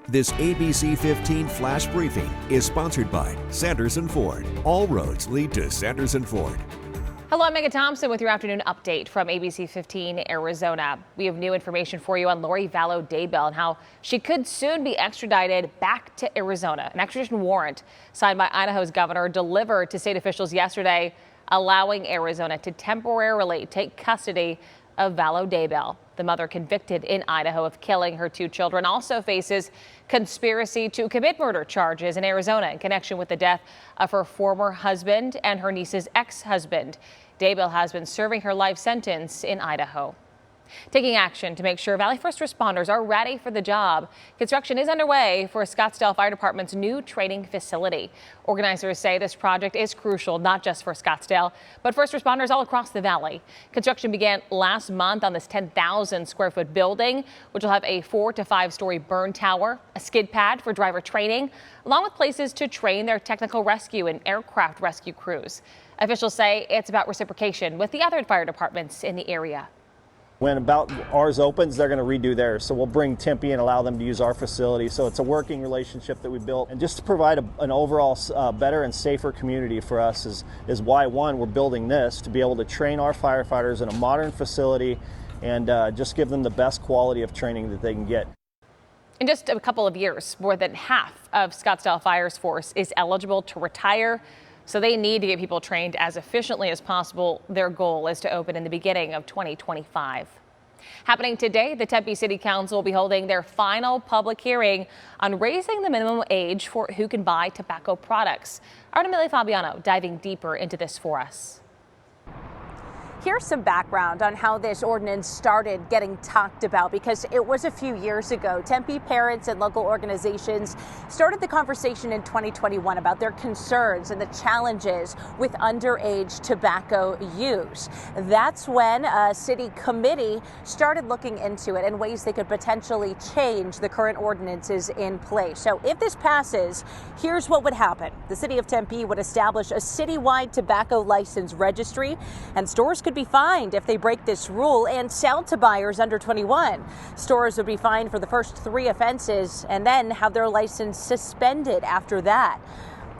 This ABC15 flash briefing is sponsored by Sanderson Ford. All roads lead to Sanderson Ford. Hello, I'm Megan Thompson with your afternoon update from ABC15 Arizona. We have new information for you on Vallow Daybell and how she could soon be extradited back to Arizona. An extradition warrant signed by Idaho's governor delivered to state officials yesterday, allowing Arizona to temporarily take custody of Vallow Daybell. The mother convicted in Idaho of killing her 2 children also faces conspiracy to commit murder charges in Arizona in connection with the death of her former husband and her niece's ex-husband. Daybell has been serving her life sentence in Idaho. Taking action to make sure Valley first responders are ready for the job. Construction is underway for Scottsdale Fire Department's new training facility. Organizers say this project is crucial, not just for Scottsdale, but first responders all across the valley. Construction began last month on this 10,000 square foot building, which will have a 4 to 5 story burn tower, a skid pad for driver training, along with places to train their technical rescue and aircraft rescue crews. Officials say it's about reciprocation with the other fire departments in the area. When about ours opens, they're going to redo theirs. So we'll bring Tempe and allow them to use our facility. So it's a working relationship that we built. And just to provide an overall better and safer community for us is why, one, we're building this to be able to train our firefighters in a modern facility and just give them the best quality of training that they can get. In just a couple of years, more than half of Scottsdale Fire's force is eligible to retire. So they need to get people trained as efficiently as possible. Their goal is to open in the beginning of 2025. Happening today, the Tempe City Council will be holding their final public hearing on raising the minimum age for who can buy tobacco products. Our Amelia Fabiano diving deeper into this for us. Here's some background on how this ordinance started getting talked about, because it was a few years ago. Tempe parents and local organizations started the conversation in 2021 about their concerns and the challenges with underage tobacco use. That's when a city committee started looking into it and ways they could potentially change the current ordinances in place. So if this passes, here's what would happen. The city of Tempe would establish a citywide tobacco license registry, and stores could be fined if they break this rule and sell to buyers under 21. Stores would be fined for the first 3 offenses and then have their license suspended after that.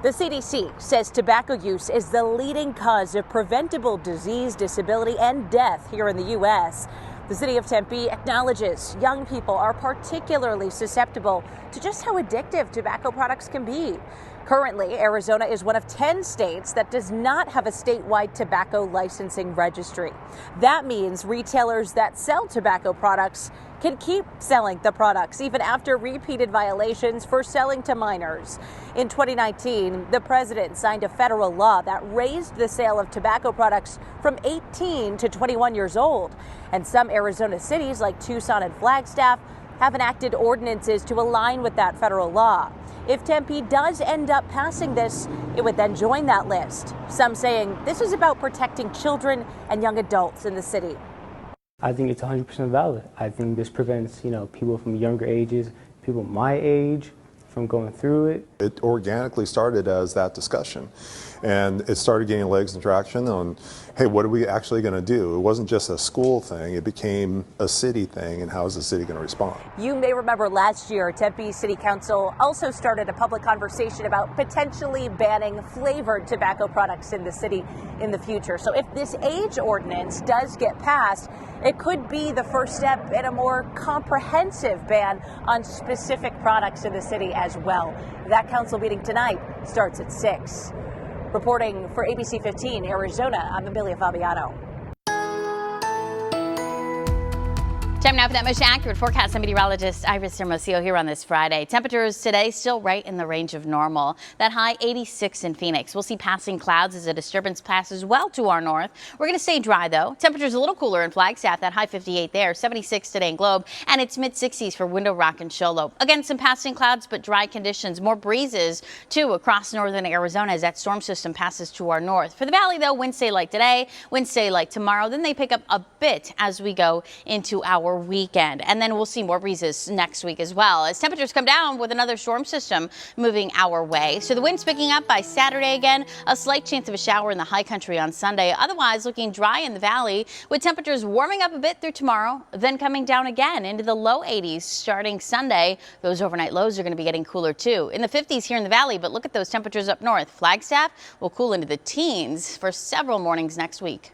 The CDC says tobacco use is the leading cause of preventable disease, disability, and death here in the U.S. The city of Tempe acknowledges young people are particularly susceptible to just how addictive tobacco products can be. Currently, Arizona is one of 10 states that does not have a statewide tobacco licensing registry. That means retailers that sell tobacco products can keep selling the products even after repeated violations for selling to minors. In 2019, the president signed a federal law that raised the sale of tobacco products from 18 to 21 years old. And some Arizona cities like Tucson and Flagstaff have enacted ordinances to align with that federal law. If Tempe does end up passing this, it would then join that list. Some saying this is about protecting children and young adults in the city. I think it's 100% valid. I think this prevents, people from younger ages, people my age, from going through it. It organically started as that discussion, and it started getting legs and traction on, hey, what are we actually going to do? It wasn't just a school thing, it became a city thing, and how is the city going to respond? You may remember last year, Tempe City Council also started a public conversation about potentially banning flavored tobacco products in the city in the future. So if this age ordinance does get passed, it could be the first step in a more comprehensive ban on specific products in the city as well. That council meeting tonight starts at 6. Reporting for ABC15 Arizona, I'm Amelia Fabiano. Time now for that most accurate forecast. I'm meteorologist Iris Hermosillo here on this Friday. Temperatures today still right in the range of normal. That high 86 in Phoenix. We'll see passing clouds as a disturbance passes well to our north. We're going to stay dry though. Temperatures a little cooler in Flagstaff. That high 58 there, 76 today in Globe, and it's mid 60s for Window Rock and Show Low. Again, some passing clouds, but dry conditions. More breezes too across northern Arizona as that storm system passes to our north. For the valley though, winds stay light today, winds stay light tomorrow. Then they pick up a bit as we go into our weekend. And then we'll see more breezes next week as well as temperatures come down with another storm system moving our way. So the wind's picking up by Saturday again, a slight chance of a shower in the high country on Sunday. Otherwise looking dry in the valley with temperatures warming up a bit through tomorrow, then coming down again into the low 80s starting Sunday. Those overnight lows are going to be getting cooler too. In the 50s here in the valley, but look at those temperatures up north. Flagstaff will cool into the teens for several mornings next week.